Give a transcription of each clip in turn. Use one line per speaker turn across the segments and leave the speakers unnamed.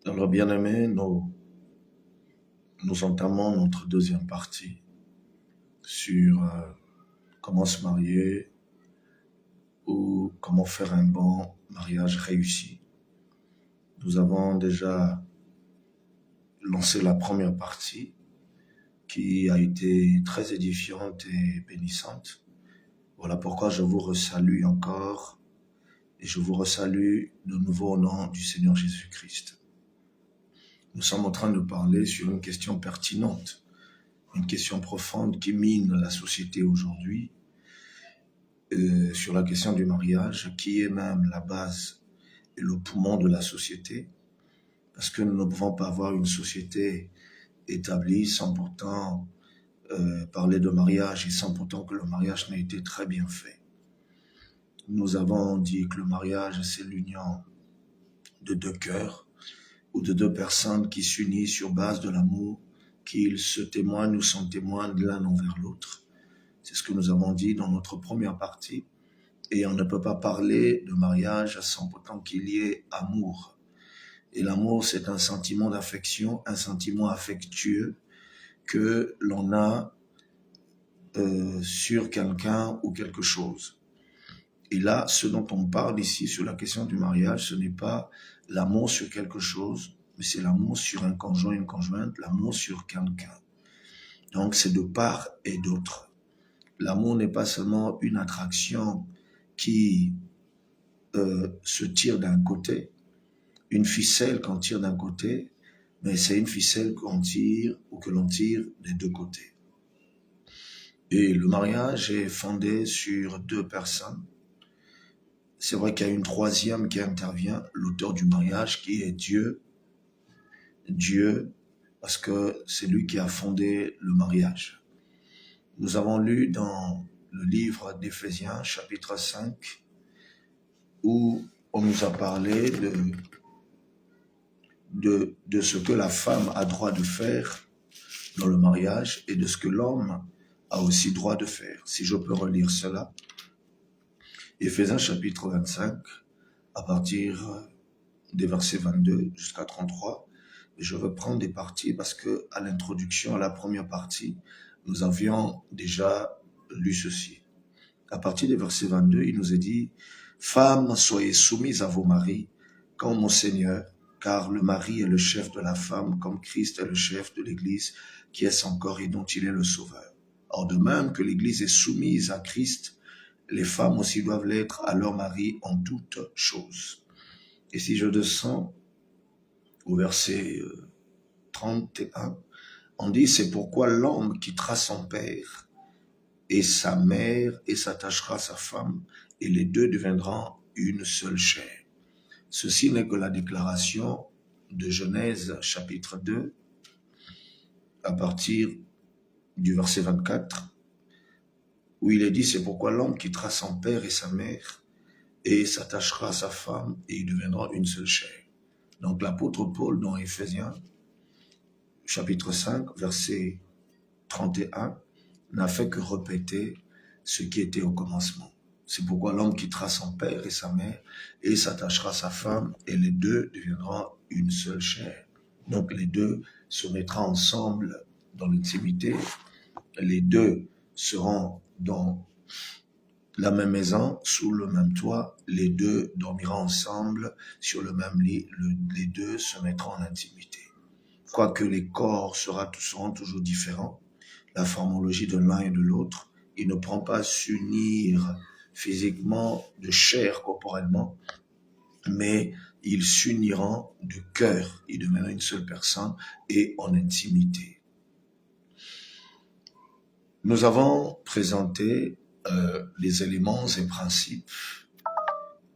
Alors, bien-aimés, nous entamons notre deuxième partie sur comment se marier ou comment faire un bon mariage réussi. Nous avons déjà lancé la première partie qui a été très édifiante et bénissante. Voilà pourquoi je vous resalue encore et je vous resalue de nouveau au nom du Seigneur Jésus-Christ. Nous sommes en train de parler sur une question pertinente, une question profonde qui mine la société aujourd'hui, sur la question du mariage, qui est même la base et le poumon de la société, parce que nous ne pouvons pas avoir une société établie sans pourtant parler de mariage et sans pourtant que le mariage n'ait été très bien fait. Nous avons dit que le mariage, c'est l'union de deux cœurs ou de deux personnes qui s'unissent sur base de l'amour, qu'ils se témoignent ou sont témoins l'un envers l'autre. C'est ce que nous avons dit dans notre première partie. Et on ne peut pas parler de mariage sans pourtant qu'il y ait amour. Et l'amour, c'est un sentiment d'affection, un sentiment affectueux que l'on a sur quelqu'un ou quelque chose. Et là, ce dont on parle ici sur la question du mariage, ce n'est pas l'amour sur quelque chose, mais c'est l'amour sur un conjoint, une conjointe, l'amour sur quelqu'un. Donc, c'est de part et d'autre. L'amour n'est pas seulement une attraction qui se tire d'un côté, une ficelle qu'on tire d'un côté, mais c'est une ficelle qu'on tire ou que l'on tire des deux côtés. Et le mariage est fondé sur deux personnes. C'est vrai qu'il y a une troisième qui intervient, l'auteur du mariage, qui est Dieu. Dieu, parce que c'est lui qui a fondé le mariage. Nous avons lu dans le livre d'Éphésiens, chapitre 5, où on nous a parlé de ce que la femme a droit de faire dans le mariage et de ce que l'homme a aussi droit de faire. Si je peux relire cela, Éphésiens chapitre 25, à partir des versets 22 jusqu'à 33, je veux prendre des parties parce que à l'introduction, à la première partie, nous avions déjà lu ceci. À partir des versets 22, il nous est dit « Femmes, soyez soumises à vos maris, comme au Seigneur, car le mari est le chef de la femme, comme Christ est le chef de l'Église, qui est son corps et dont il est le sauveur. Or, de même que l'Église est soumise à Christ, les femmes aussi doivent l'être à leur mari en toutes choses. » Et si je descends au verset 31, on dit « C'est pourquoi l'homme quittera son père et sa mère et s'attachera à sa femme, et les deux deviendront une seule chair. » Ceci n'est que la déclaration de Genèse chapitre 2, à partir du verset 24, où il est dit « C'est pourquoi l'homme quittera son père et sa mère, et s'attachera à sa femme, et ils deviendront une seule chair. » Donc l'apôtre Paul dans Éphésiens, chapitre 5, verset 31, n'a fait que répéter ce qui était au commencement. C'est pourquoi l'homme quittera son père et sa mère et s'attachera à sa femme et les deux deviendront une seule chair. Donc les deux se mettront ensemble dans l'intimité, les deux seront dans la même maison, sous le même toit, les deux dormiront ensemble sur le même lit, les deux se mettront en intimité. Quoique les corps seront toujours différents, la formologie de l'un et de l'autre, ils ne pourront pas s'unir physiquement, de chair corporellement, mais ils s'uniront de cœur, ils deviendront une seule personne et en intimité. Nous avons présenté les éléments et principes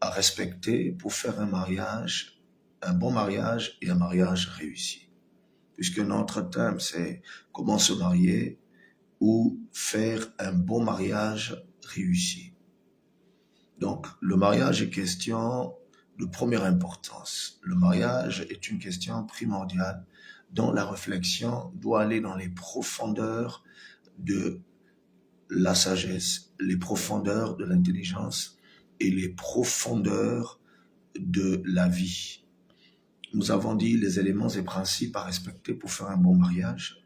à respecter pour faire un mariage, un bon mariage et un mariage réussi. Puisque notre thème, c'est comment se marier ou faire un bon mariage réussi. Donc, le mariage est question de première importance. Le mariage est une question primordiale dont la réflexion doit aller dans les profondeurs de la sagesse, les profondeurs de l'intelligence et les profondeurs de la vie. nous avons dit les éléments et principes à respecter pour faire un bon mariage.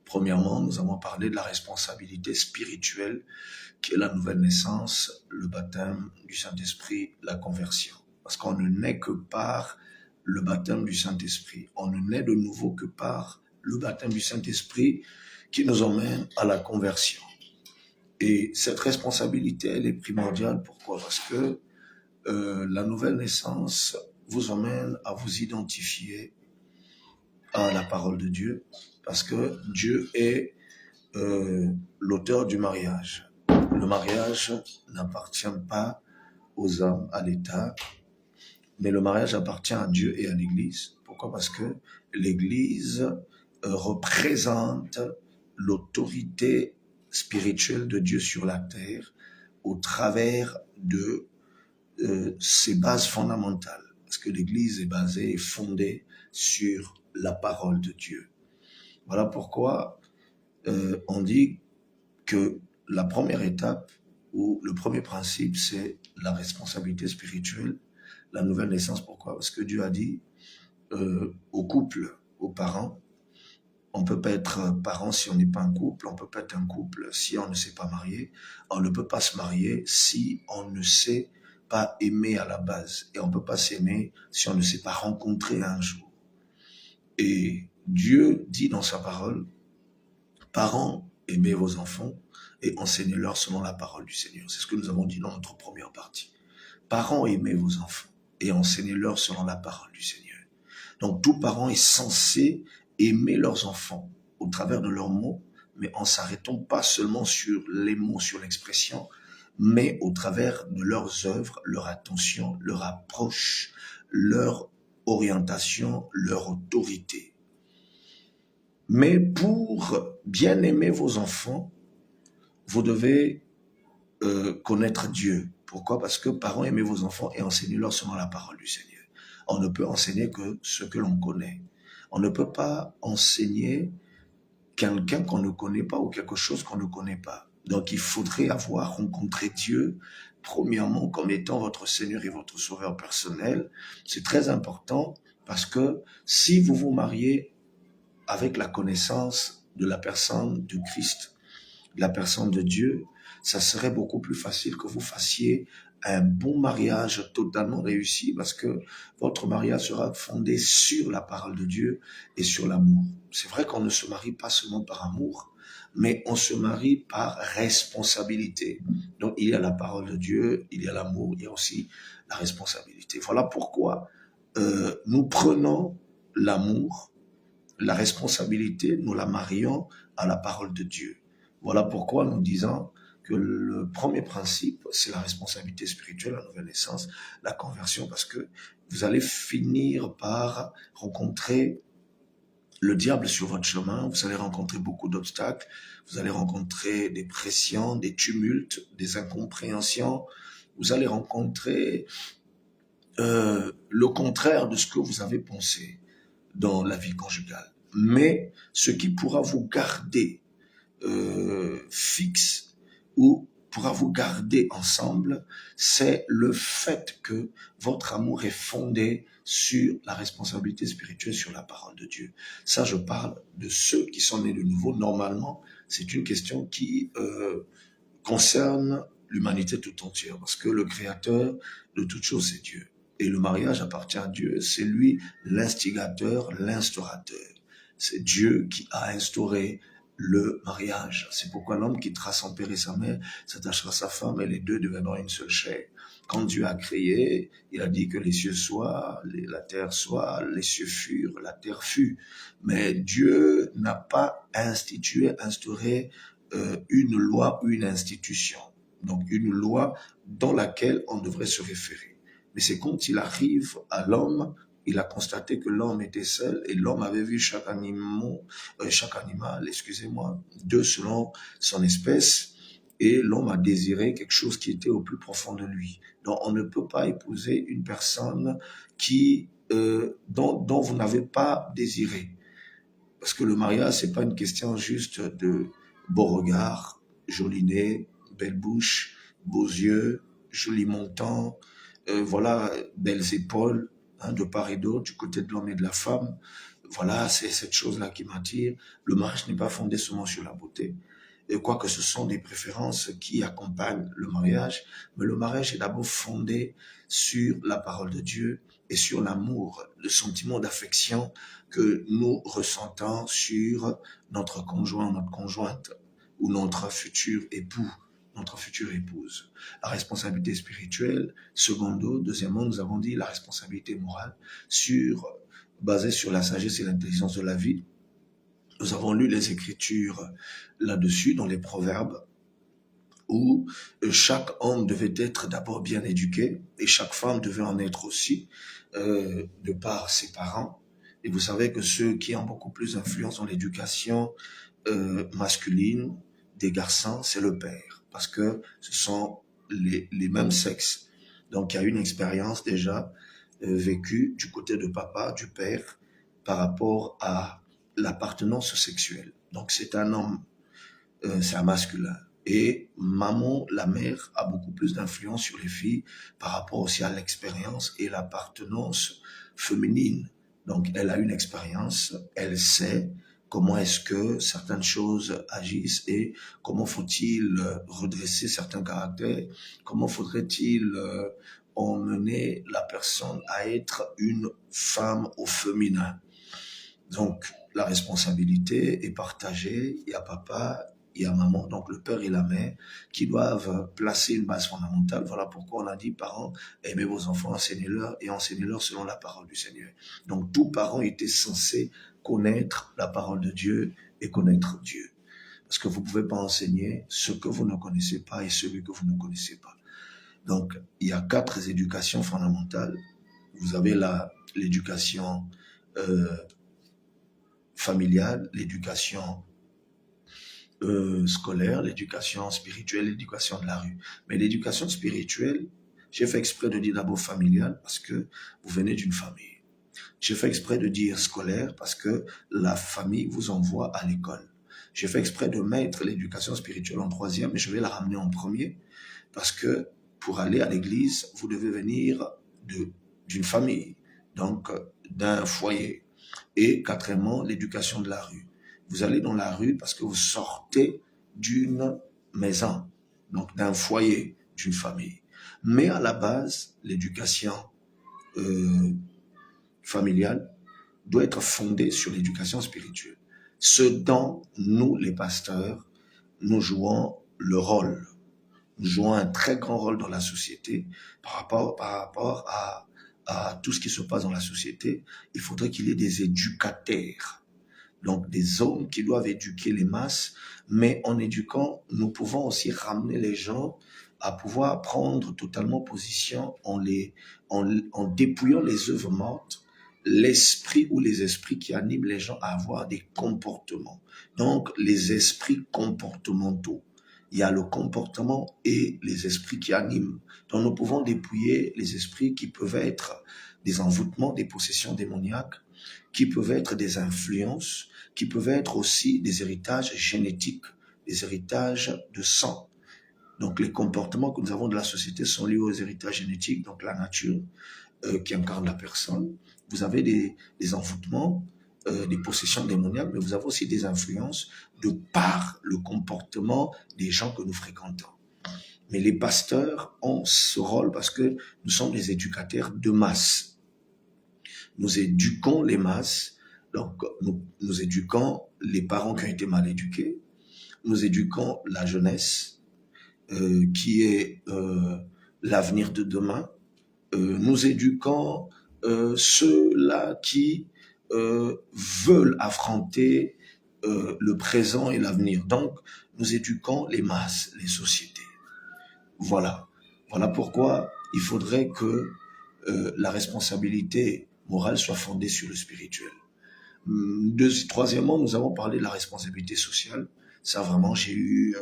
Premièrement, nous avons parlé de la responsabilité spirituelle qui est la nouvelle naissance, le baptême du Saint-Esprit, la conversion. Parce qu'on ne naît que par le baptême du Saint-Esprit. On ne naît de nouveau que par le baptême du Saint-Esprit qui nous emmène à la conversion. Et cette responsabilité, elle est primordiale. Pourquoi? Parce que la nouvelle naissance vous emmène à vous identifier à la parole de Dieu, parce que Dieu est l'auteur du mariage. Le mariage n'appartient pas aux hommes, à l'État, mais le mariage appartient à Dieu et à l'Église. Pourquoi? Parce que l'Église représente l'autorité spirituelle de Dieu sur la terre au travers de ses bases fondamentales. Parce que l'Église est basée et fondée sur la parole de Dieu. Voilà pourquoi on dit que la première étape ou le premier principe, c'est la responsabilité spirituelle, la nouvelle naissance. Pourquoi? Parce que Dieu a dit au couple, aux parents, on ne peut pas être parent si on n'est pas un couple, on ne peut pas être un couple si on ne s'est pas marié, on ne peut pas se marier si on ne sait pas aimer à la base, et on ne peut pas s'aimer si on ne s'est pas rencontré un jour. Et Dieu dit dans sa parole, parents, aimez vos enfants et enseignez-leur selon la parole du Seigneur. C'est ce que nous avons dit dans notre première partie. Parents, aimez vos enfants et enseignez-leur selon la parole du Seigneur. Donc tout parent est censé aimer leurs enfants au travers de leurs mots, mais en s'arrêtant pas seulement sur les mots, sur l'expression, mais au travers de leurs œuvres, leur attention, leur approche, leur orientation, leur autorité. Mais pour bien aimer vos enfants, vous devez connaître Dieu. Pourquoi? Parce que parents, aimez vos enfants et enseignez-leur selon la parole du Seigneur. On ne peut enseigner que ce que l'on connaît. On ne peut pas enseigner quelqu'un qu'on ne connaît pas ou quelque chose qu'on ne connaît pas. Donc il faudrait avoir rencontré Dieu, premièrement, comme étant votre Seigneur et votre Sauveur personnel. C'est très important parce que si vous vous mariez avec la connaissance de la personne de Christ, de la personne de Dieu, ça serait beaucoup plus facile que vous fassiez un bon mariage totalement réussi parce que votre mariage sera fondé sur la parole de Dieu et sur l'amour. C'est vrai qu'on ne se marie pas seulement par amour, mais on se marie par responsabilité. Donc il y a la parole de Dieu, il y a l'amour, il y a aussi la responsabilité. Voilà pourquoi nous prenons l'amour, la responsabilité, nous la marions à la parole de Dieu. Voilà pourquoi nous disons que le premier principe, c'est la responsabilité spirituelle, la nouvelle naissance, la conversion, parce que vous allez finir par rencontrer le diable sur votre chemin, vous allez rencontrer beaucoup d'obstacles, vous allez rencontrer des pressions, des tumultes, des incompréhensions, vous allez rencontrer le contraire de ce que vous avez pensé dans la vie conjugale. Mais ce qui pourra vous garder fixe ou pourra vous garder ensemble, c'est le fait que votre amour est fondé sur la responsabilité spirituelle, sur la parole de Dieu. Ça, je parle de ceux qui sont nés de nouveau. Normalement, c'est une question qui concerne l'humanité tout entière, parce que le créateur de toutes choses, c'est Dieu. Et le mariage appartient à Dieu, c'est lui l'instigateur, l'instaurateur. C'est Dieu qui a instauré le mariage. C'est pourquoi l'homme quittera son père et sa mère, s'attachera à sa femme et les deux deviendront une seule chair. Quand Dieu a créé, il a dit que les cieux soient, la terre soit, les cieux furent, la terre fut. Mais Dieu n'a pas instauré une loi ou une institution. Donc une loi dans laquelle on devrait se référer. Mais c'est quand il arrive à l'homme, il a constaté que l'homme était seul et l'homme avait vu chaque animal, deux selon son espèce, et l'homme a désiré quelque chose qui était au plus profond de lui. Donc on ne peut pas épouser une personne dont vous n'avez pas désiré. Parce que le mariage, c'est pas une question juste de beau regard, joli nez, belle bouche, beaux yeux, joli menton, voilà, belles épaules. de part et d'autre, du côté de l'homme et de la femme. Voilà, c'est cette chose-là qui m'attire. Le mariage n'est pas fondé seulement sur la beauté, et quoique ce sont des préférences qui accompagnent le mariage, mais le mariage est d'abord fondé sur la parole de Dieu et sur l'amour, le sentiment d'affection que nous ressentons sur notre conjoint, notre conjointe ou notre futur époux, notre future épouse. La responsabilité spirituelle, secondo, deuxièmement, nous avons dit la responsabilité morale basée sur la sagesse et l'intelligence de la vie. Nous avons lu les Écritures là-dessus, dans les Proverbes, où chaque homme devait être d'abord bien éduqué et chaque femme devait en être aussi, de par ses parents. Et vous savez que ceux qui ont beaucoup plus d'influence dans l'éducation masculine des garçons, c'est le père, parce que ce sont les mêmes sexes. Donc il y a une expérience déjà vécue du côté de papa, du père, par rapport à l'appartenance sexuelle. Donc c'est un homme, c'est un masculin. Et maman, la mère, a beaucoup plus d'influence sur les filles par rapport aussi à l'expérience et l'appartenance féminine. Donc elle a une expérience, elle sait comment est-ce que certaines choses agissent et comment faut-il redresser certains caractères, comment faudrait-il emmener la personne à être une femme au féminin. Donc, la responsabilité est partagée. Il y a papa, il y a maman, donc le père et la mère, qui doivent placer une base fondamentale. Voilà pourquoi on a dit, parents, aimez vos enfants, enseignez-leur et enseignez-leur selon la parole du Seigneur. Donc, tout parent était censé connaître la parole de Dieu et connaître Dieu. Parce que vous ne pouvez pas enseigner ce que vous ne connaissez pas et celui que vous ne connaissez pas. Donc, il y a 4 éducations fondamentales. Vous avez l'éducation familiale, l'éducation scolaire, l'éducation spirituelle, l'éducation de la rue. Mais l'éducation spirituelle, j'ai fait exprès de dire d'abord familiale parce que vous venez d'une famille. J'ai fait exprès de dire scolaire parce que la famille vous envoie à l'école. J'ai fait exprès de mettre l'éducation spirituelle en 3e, mais je vais la ramener en 1er parce que pour aller à l'église, vous devez venir d'une famille, donc d'un foyer. Et 4e, l'éducation de la rue. Vous allez dans la rue parce que vous sortez d'une maison, donc d'un foyer, d'une famille. Mais à la base, l'éducation familiale doit être fondée sur l'éducation spirituelle. Ce dont nous, les pasteurs, nous jouons le rôle. Nous jouons un très grand rôle dans la société par rapport à tout ce qui se passe dans la société. Il faudrait qu'il y ait des éducateurs, donc des hommes qui doivent éduquer les masses, mais en éduquant, nous pouvons aussi ramener les gens à pouvoir prendre totalement position en dépouillant les œuvres mortes, l'esprit ou les esprits qui animent les gens à avoir des comportements. Donc, les esprits comportementaux. Il y a le comportement et les esprits qui animent. Donc, nous pouvons dépouiller les esprits qui peuvent être des envoûtements, des possessions démoniaques, qui peuvent être des influences, qui peuvent être aussi des héritages génétiques, des héritages de sang. Donc, les comportements que nous avons de la société sont liés aux héritages génétiques, donc la nature qui incarne la personne. Vous avez des envoûtements, des possessions démoniaques, mais vous avez aussi des influences de par le comportement des gens que nous fréquentons. Mais les pasteurs ont ce rôle parce que nous sommes des éducateurs de masse. Nous éduquons les masses, donc nous éduquons les parents qui ont été mal éduqués, nous éduquons la jeunesse qui est l'avenir de demain, nous éduquons ceux-là qui veulent affronter le présent et l'avenir. Donc, nous éduquons les masses, les sociétés. Voilà. Voilà pourquoi il faudrait que la responsabilité morale soit fondée sur le spirituel. Troisièmement, nous avons parlé de la responsabilité sociale. Ça, vraiment, j'ai eu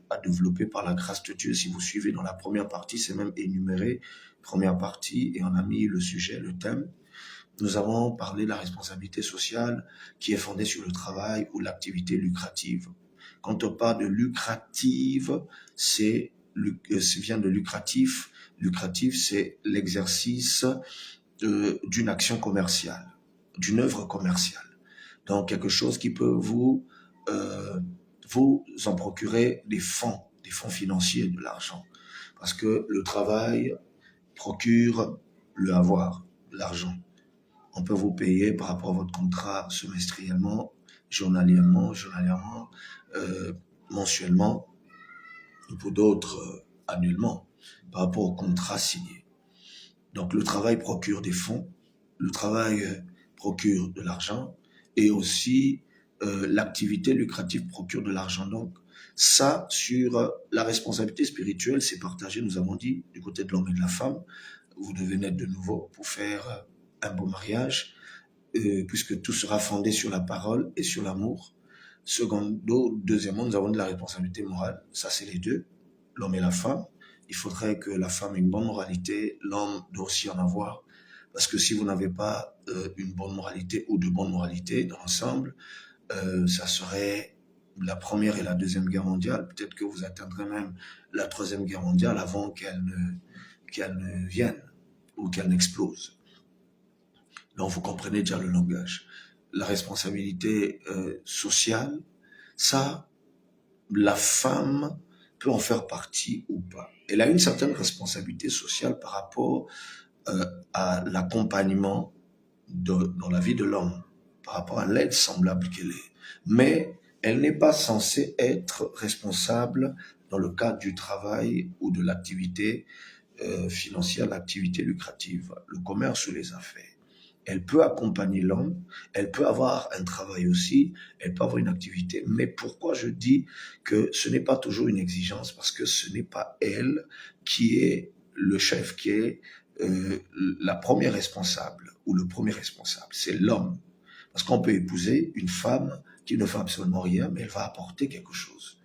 à développer par la grâce de Dieu. Si vous suivez dans la première partie, c'est même énuméré, première partie, et on a mis le sujet, le thème. Nous avons parlé de la responsabilité sociale qui est fondée sur le travail ou l'activité lucrative. Quand on parle de lucrative, vient de lucratif. Lucratif, c'est l'exercice d'une action commerciale, d'une œuvre commerciale. Donc, quelque chose qui peut vous en procurer des fonds financiers, de l'argent. Parce que le travail procure le avoir, l'argent. On peut vous payer par rapport à votre contrat semestriellement, journalièrement, mensuellement, ou pour d'autres annuellement, par rapport au contrat signé. Donc le travail procure des fonds, le travail procure de l'argent, et aussi l'activité lucrative procure de l'argent. Donc ça, sur la responsabilité spirituelle, c'est partagé, nous avons dit, du côté de l'homme et de la femme. Vous devez naître de nouveau pour faire un beau mariage, puisque tout sera fondé sur la parole et sur l'amour. Deuxièmement, nous avons de la responsabilité morale. Ça, c'est les deux, l'homme et la femme. Il faudrait que la femme ait une bonne moralité, l'homme doit aussi en avoir. Parce que si vous n'avez pas une bonne moralité ou de bonnes moralités dans l'ensemble, ça serait la première et la deuxième guerre mondiale. Peut-être que vous atteindrez même la troisième guerre mondiale avant qu'elle ne vienne ou qu'elle n'explose. Donc vous comprenez déjà le langage. La responsabilité sociale, ça, la femme peut en faire partie ou pas. Elle a une certaine responsabilité sociale par rapport à l'accompagnement dans la vie de l'homme, par rapport à l'aide semblable qu'elle est. Mais elle n'est pas censée être responsable dans le cadre du travail ou de l'activité financière, l'activité lucrative, le commerce ou les affaires. Elle peut accompagner l'homme, elle peut avoir un travail aussi, elle peut avoir une activité. Mais pourquoi je dis que ce n'est pas toujours une exigence? Parce que ce n'est pas elle qui est le chef, qui est la première responsable ou le premier responsable. C'est l'homme. Parce qu'on peut épouser une femme qui ne fait absolument rien, mais elle va apporter quelque chose.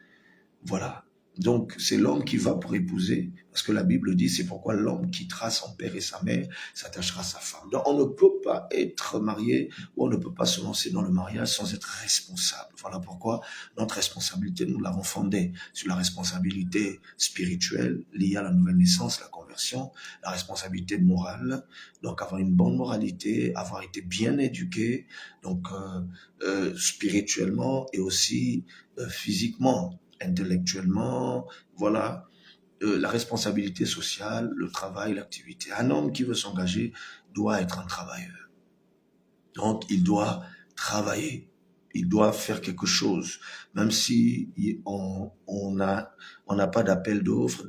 Voilà. Donc, c'est l'homme qui va pour épouser, parce que la Bible dit, c'est pourquoi l'homme quittera son père et sa mère, s'attachera à sa femme. Donc, on ne peut pas être marié, ou on ne peut pas se lancer dans le mariage sans être responsable. Voilà pourquoi notre responsabilité, nous l'avons fondée sur la responsabilité spirituelle liée à la nouvelle naissance, la conversion, la responsabilité morale, donc avoir une bonne moralité, avoir été bien éduqué, donc spirituellement et aussi physiquement, intellectuellement, voilà, la responsabilité sociale, le travail, l'activité. Un homme qui veut s'engager doit être un travailleur. Donc, il doit travailler, il doit faire quelque chose, même si on n'a pas d'appel d'offres,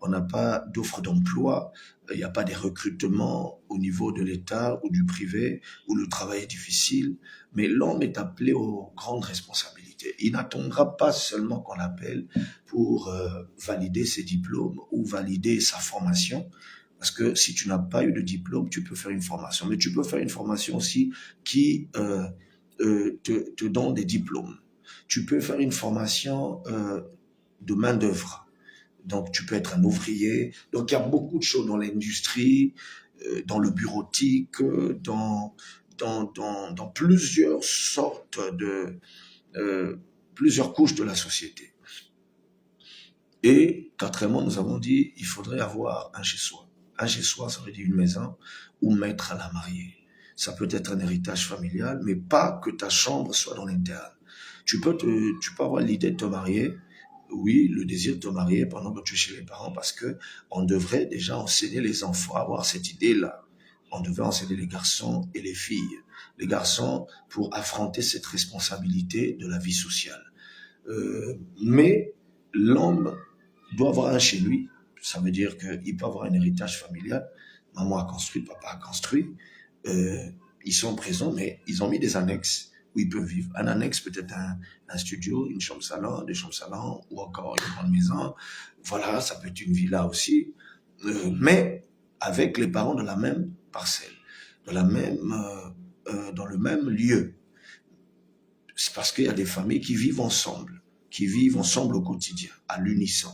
on n'a pas d'offre d'emploi, il n'y a pas des recrutements au niveau de l'État ou du privé, où le travail est difficile, mais l'homme est appelé aux grandes responsabilités. Il n'attendra pas seulement qu'on l'appelle pour valider ses diplômes ou valider sa formation, parce que si tu n'as pas eu de diplôme, tu peux faire une formation, mais tu peux faire une formation aussi qui te donne des diplômes. Tu peux faire une formation de main-d'œuvre. Donc, tu peux être un ouvrier. Donc, il y a beaucoup de choses dans l'industrie, dans le bureautique, dans plusieurs sortes de... plusieurs couches de la société. Et, quatrièmement, nous avons dit, il faudrait avoir un chez-soi. Un chez-soi, ça veut dire une maison ou mettre à la mariée. Ça peut être un héritage familial, mais pas que ta chambre soit dans l'interne. Tu peux avoir l'idée de te marier, oui, le désir de te marier pendant que tu es chez les parents, parce que on devrait déjà enseigner les enfants à avoir cette idée-là. On devrait enseigner les garçons et les filles. Les garçons pour affronter cette responsabilité de la vie sociale. Mais l'homme doit avoir un chez lui. Ça veut dire qu'il peut avoir un héritage familial. Maman a construit, papa a construit. Ils sont présents, mais ils ont mis des annexes où ils peuvent vivre. Un annexe peut-être un studio, une chambre-salon, des chambres-salon, ou encore une grande maison. Voilà, ça peut être une villa aussi. Mais avec les parents dans la même parcelle, dans le même lieu. C'est parce qu'il y a des familles qui vivent ensemble au quotidien, à l'unisson.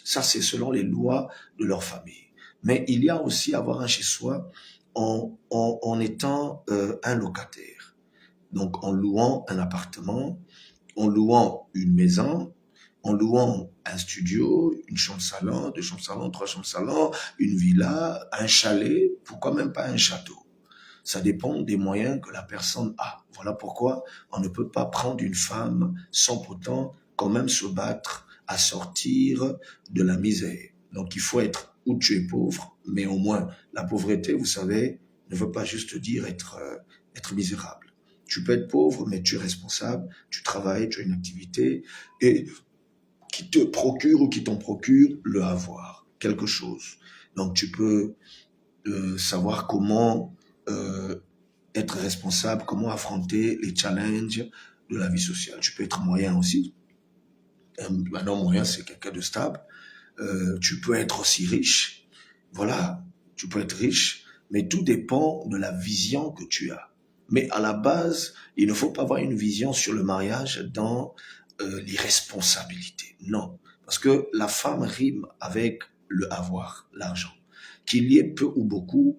Ça, c'est selon les lois de leur famille. Mais il y a aussi avoir un chez-soi en étant un locataire. Donc, en louant un appartement, en louant une maison, en louant un studio, une chambre-salon, 2 chambres-salon, 3 chambres-salon, une villa, un chalet, pourquoi même pas un château? Ça dépend des moyens que la personne a. Voilà pourquoi on ne peut pas prendre une femme sans pourtant quand même se battre à sortir de la misère. Donc il faut être où tu es pauvre, mais au moins la pauvreté, vous savez, ne veut pas juste dire être misérable. Tu peux être pauvre, mais tu es responsable, tu travailles, tu as une activité et qui te procure ou qui t'en procure le avoir, quelque chose. Donc tu peux savoir comment être responsable, comment affronter les challenges de la vie sociale. Tu peux être moyen aussi. Un homme moyen, c'est quelqu'un de stable. Tu peux être aussi riche. Voilà, tu peux être riche, mais tout dépend de la vision que tu as. Mais à la base, il ne faut pas avoir une vision sur le mariage dans l'irresponsabilité. Non, parce que la femme rime avec le avoir, l'argent. Qu'il y ait peu ou beaucoup,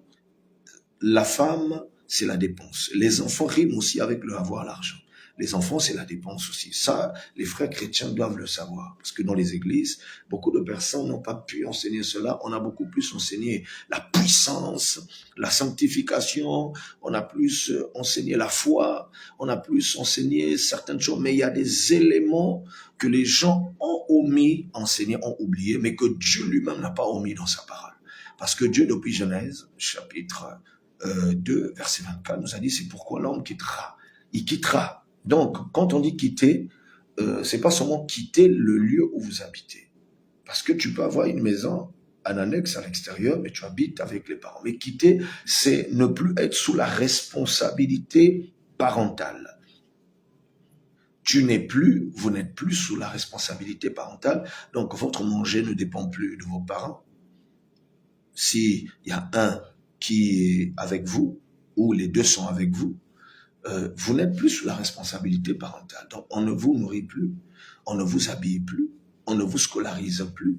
la femme, c'est la dépense. Les enfants riment aussi avec le avoir, l'argent. Les enfants, c'est la dépense aussi. Ça, les frères chrétiens doivent le savoir. Parce que dans les églises, beaucoup de personnes n'ont pas pu enseigner cela. On a beaucoup plus enseigné la puissance, la sanctification. On a plus enseigné la foi. On a plus enseigné certaines choses. Mais il y a des éléments que les gens ont omis, enseignés, ont oublié, mais que Dieu lui-même n'a pas omis dans sa parole. Parce que Dieu, depuis Genèse, chapitre 2, verset 24, nous a dit, c'est pourquoi l'homme quittera. Il quittera. Donc, quand on dit quitter, c'est pas seulement quitter le lieu où vous habitez. Parce que tu peux avoir une maison, un annexe à l'extérieur, mais tu habites avec les parents. Mais quitter, c'est ne plus être sous la responsabilité parentale. Vous n'êtes plus sous la responsabilité parentale, donc votre manger ne dépend plus de vos parents. S'il y a un qui est avec vous, ou les deux sont avec vous, vous n'êtes plus sous la responsabilité parentale. Donc, on ne vous nourrit plus, on ne vous habille plus, on ne vous scolarise plus.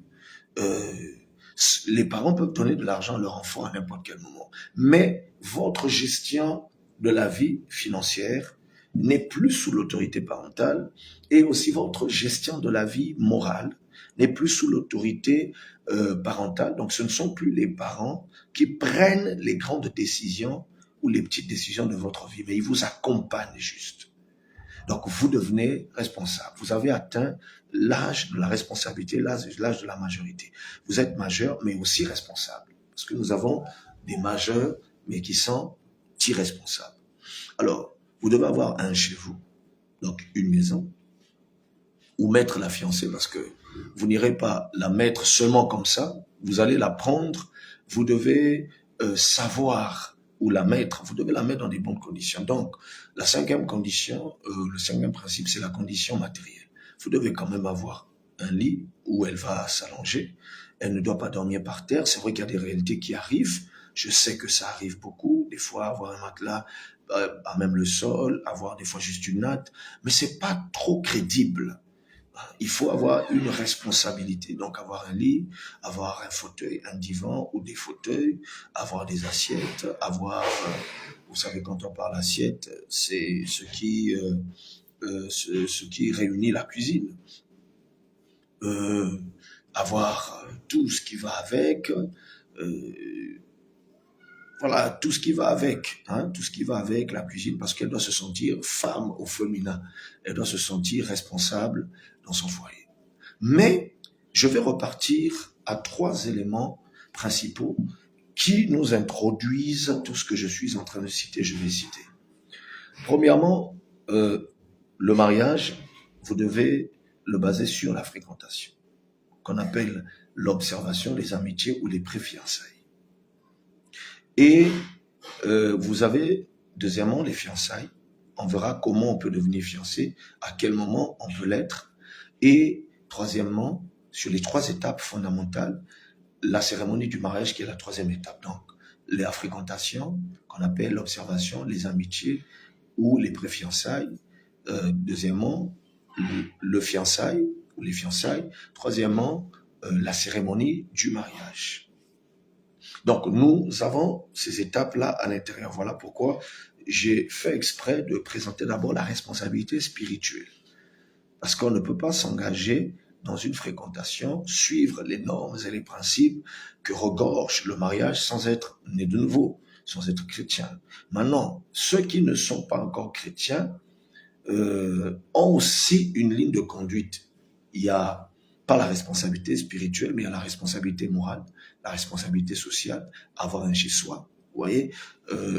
Les parents peuvent donner de l'argent à leur enfant à n'importe quel moment. Mais votre gestion de la vie financière n'est plus sous l'autorité parentale et aussi votre gestion de la vie morale n'est plus sous l'autorité parentale. Donc, ce ne sont plus les parents qui prennent les grandes décisions ou les petites décisions de votre vie, mais ils vous accompagnent juste. Donc, vous devenez responsable. Vous avez atteint l'âge de la responsabilité, l'âge de la majorité. Vous êtes majeur, mais aussi responsable. Parce que nous avons des majeurs, mais qui sont irresponsables. Alors, vous devez avoir un chez vous, donc une maison, ou mettre la fiancée, parce que vous n'irez pas la mettre seulement comme ça. Vous allez la prendre. Vous devez savoir ou la mettre, vous devez la mettre dans des bonnes conditions. Donc, la cinquième condition, le cinquième principe, c'est la condition matérielle. Vous devez quand même avoir un lit où elle va s'allonger. Elle ne doit pas dormir par terre. C'est vrai qu'il y a des réalités qui arrivent. Je sais que ça arrive beaucoup. Des fois, avoir un matelas à même le sol, avoir des fois juste une natte. Mais c'est pas trop crédible. Il faut avoir une responsabilité, donc avoir un lit, avoir un fauteuil, un divan ou des fauteuils, avoir des assiettes, avoir, vous savez, quand on parle assiette, c'est ce qui réunit la cuisine. Avoir tout ce qui va avec, voilà, tout ce qui va avec, tout ce qui va avec la cuisine, parce qu'elle doit se sentir femme au féminin, elle doit se sentir responsable dans son foyer. Mais je vais repartir à 3 éléments principaux qui nous introduisent tout ce que je suis en train de citer, je vais citer. Premièrement, le mariage, vous devez le baser sur la fréquentation, qu'on appelle l'observation, les amitiés ou les pré-fiançailles. Et vous avez, deuxièmement, les fiançailles. On verra comment on peut devenir fiancé, à quel moment on peut l'être. Et troisièmement, sur les 3 étapes fondamentales, la cérémonie du mariage qui est la 3e étape. Donc, la fréquentation, qu'on appelle l'observation, les amitiés ou les pré-fiançailles. Deuxièmement, le fiançailles ou les fiançailles. Troisièmement, la cérémonie du mariage. Donc, nous avons ces étapes-là à l'intérieur. Voilà pourquoi j'ai fait exprès de présenter d'abord la responsabilité spirituelle. Parce qu'on ne peut pas s'engager dans une fréquentation, suivre les normes et les principes que regorge le mariage sans être né de nouveau, sans être chrétien. Maintenant, ceux qui ne sont pas encore chrétiens ont aussi une ligne de conduite. Il y a pas la responsabilité spirituelle, mais il y a la responsabilité morale, la responsabilité sociale, avoir un chez-soi. Vous voyez,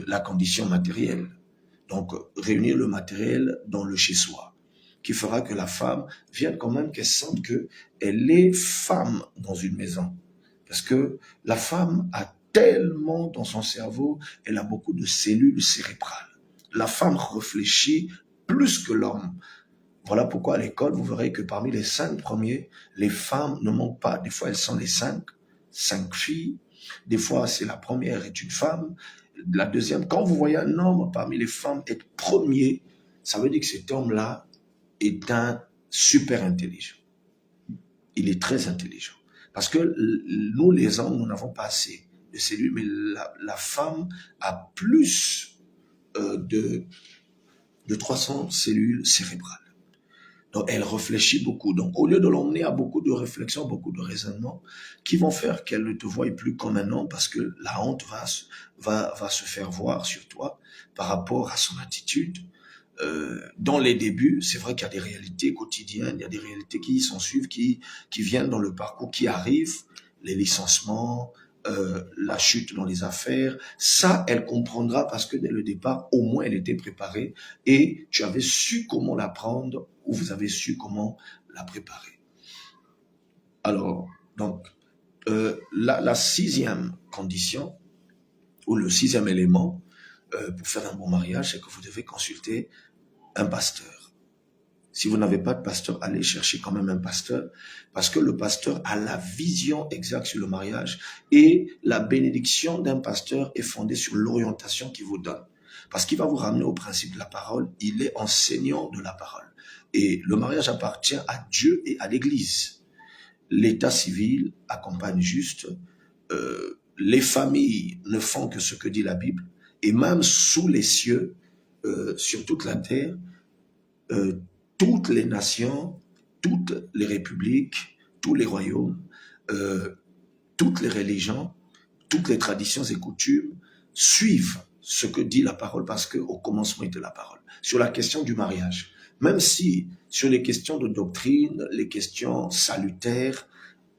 la condition matérielle. Donc, réunir le matériel dans le chez-soi, qui fera que la femme vienne quand même qu'elle sente qu'elle est femme dans une maison. Parce que la femme a tellement dans son cerveau, elle a beaucoup de cellules cérébrales. La femme réfléchit plus que l'homme. Voilà pourquoi à l'école, vous verrez que parmi les 5 premiers, les femmes ne manquent pas. Des fois, elles sont les 5 filles. Des fois, c'est la première est une femme. La deuxième, quand vous voyez un homme parmi les femmes être premier, ça veut dire que cet homme-là est un super intelligent. Il est très intelligent. Parce que nous, les hommes, nous n'avons pas assez de cellules, mais la femme a plus de 300 cellules cérébrales. Donc, elle réfléchit beaucoup. Donc, au lieu de l'emmener à beaucoup de réflexions, beaucoup de raisonnements, qui vont faire qu'elle ne te voie plus comme un homme, parce que la honte va se faire voir sur toi par rapport à son attitude. Dans les débuts, c'est vrai qu'il y a des réalités quotidiennes, il y a des réalités qui s'en suivent, qui viennent dans le parcours, qui arrivent, les licenciements, la chute dans les affaires. Ça, elle comprendra parce que dès le départ, au moins, elle était préparée et tu avais su comment la prendre ou vous avez su comment la préparer. Alors, donc, la 6e condition ou le 6e élément pour faire un bon mariage, c'est que vous devez consulter un pasteur. Si vous n'avez pas de pasteur, allez chercher quand même un pasteur, parce que le pasteur a la vision exacte sur le mariage et la bénédiction d'un pasteur est fondée sur l'orientation qu'il vous donne. Parce qu'il va vous ramener au principe de la parole, il est enseignant de la parole. Et le mariage appartient à Dieu et à l'Église. L'état civil accompagne juste, les familles ne font que ce que dit la Bible, et même sous les cieux, sur toute la terre, toutes les nations, toutes les républiques, tous les royaumes, toutes les religions, toutes les traditions et coutumes suivent ce que dit la parole parce qu'au commencement était la parole. Sur la question du mariage, même si sur les questions de doctrine, les questions salutaires,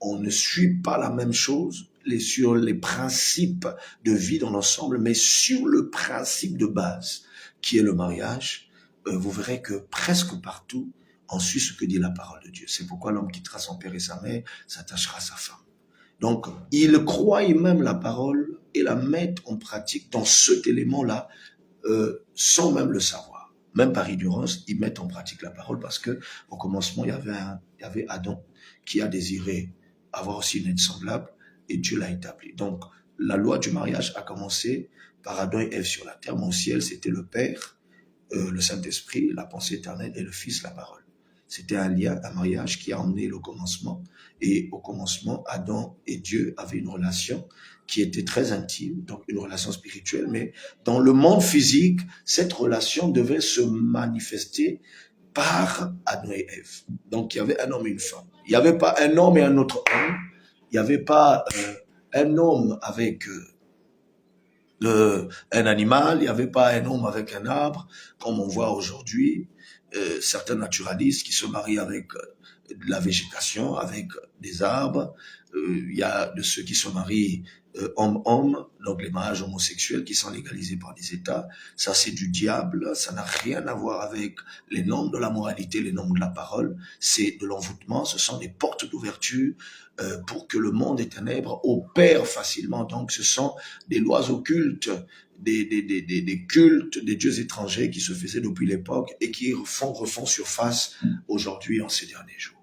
on ne suit pas la même chose sur les principes de vie dans l'ensemble, mais sur le principe de base qui est le mariage, vous verrez que presque partout, on suit ce que dit la parole de Dieu. C'est pourquoi l'homme quittera son père et sa mère, s'attachera à sa femme. Donc, il croit même la parole et la met en pratique dans cet élément-là, sans même le savoir. Même par ignorance, ils mettent en pratique la parole parce que au commencement, il y avait Adam qui a désiré avoir aussi une aide semblable et Dieu l'a établi. Donc, la loi du mariage a commencé par Adam et Ève sur la terre. Mon ciel, c'était le Père, le Saint-Esprit, la pensée éternelle et le Fils, la parole. C'était un lien, un mariage qui a emmené le commencement. Et au commencement, Adam et Dieu avaient une relation qui était très intime, donc une relation spirituelle, mais dans le monde physique, cette relation devait se manifester par Adam et Ève. Donc il y avait un homme et une femme. Il n'y avait pas un homme et un autre homme. Il n'y avait pas un homme avec un animal, il n'y avait pas un homme avec un arbre, comme on voit aujourd'hui, certains naturalistes qui se marient avec de la végétation, avec des arbres, il y a de ceux qui se marient homme-homme, donc les mariages homosexuels qui sont légalisés par les États, ça c'est du diable, ça n'a rien à voir avec les normes de la moralité, les normes de la parole, c'est de l'envoûtement, ce sont des portes d'ouverture pour que le monde des ténèbres opère facilement, donc ce sont des lois occultes, des cultes des dieux étrangers qui se faisaient depuis l'époque et qui refont surface aujourd'hui en ces derniers jours.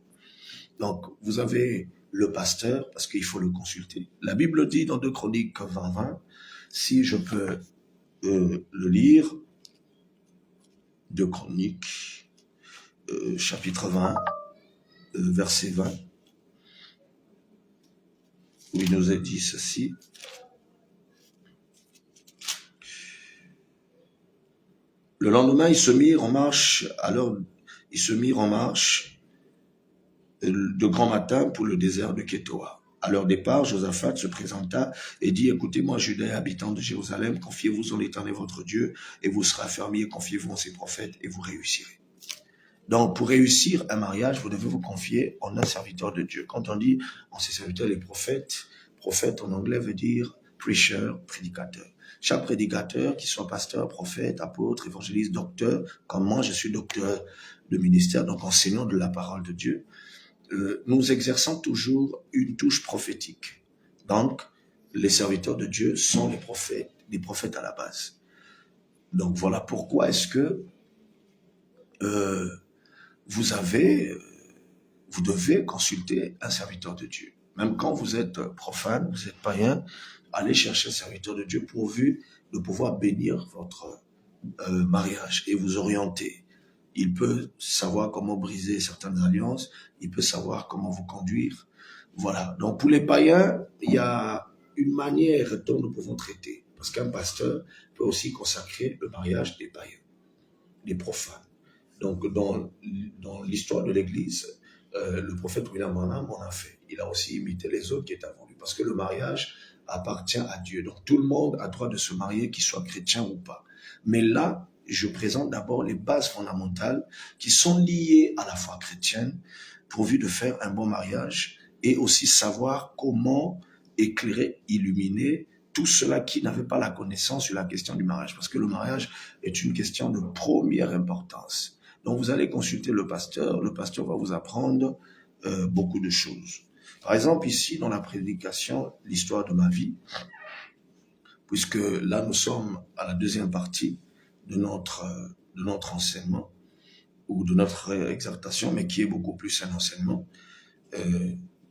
Donc, vous avez le pasteur, parce qu'il faut le consulter. La Bible dit dans 2 Chroniques 20, si je peux le lire, 2 Chroniques, chapitre 20, verset 20, où il nous est dit ceci. Le lendemain, ils se mirent en marche, de grand matin pour le désert de Kétoa. À leur départ, Josaphat se présenta et dit, écoutez, moi, Juda et habitants de Jérusalem, confiez-vous en l'Éternel votre Dieu, et vous serez affermis, confiez-vous en ses prophètes, et vous réussirez. Donc, pour réussir un mariage, vous devez vous confier en un serviteur de Dieu. Quand on dit en ses serviteurs les prophètes, prophète en anglais veut dire preacher, prédicateur. Chaque prédicateur, qu'il soit pasteur, prophète, apôtre, évangéliste, docteur, comme moi, je suis docteur de ministère, donc enseignant de la parole de Dieu, nous exerçons toujours une touche prophétique. Donc, les serviteurs de Dieu sont les prophètes à la base. Donc, voilà pourquoi est-ce que vous devez consulter un serviteur de Dieu. Même quand vous êtes profane, vous êtes païen, allez chercher un serviteur de Dieu pourvu de pouvoir bénir votre mariage et vous orienter. Il peut savoir comment briser certaines alliances, il peut savoir comment vous conduire. Voilà. Donc pour les païens, il y a une manière dont nous pouvons traiter. Parce qu'un pasteur peut aussi consacrer le mariage des païens, des profanes. Donc dans l'histoire de l'Église, le prophète William Branham en a fait. Il a aussi imité les autres qui étaient avant lui. Parce que le mariage appartient à Dieu. Donc tout le monde a droit de se marier, qu'il soit chrétien ou pas. Mais là, je présente d'abord les bases fondamentales qui sont liées à la foi chrétienne, pourvu de faire un bon mariage et aussi savoir comment éclairer, illuminer tout ceux-là qui n'avaient pas la connaissance sur la question du mariage. Parce que le mariage est une question de première importance. Donc vous allez consulter le pasteur va vous apprendre beaucoup de choses. Par exemple, ici, dans la prédication, l'histoire de ma vie, puisque là, nous sommes à la deuxième partie de notre enseignement, ou de notre exhortation, mais qui est beaucoup plus un enseignement.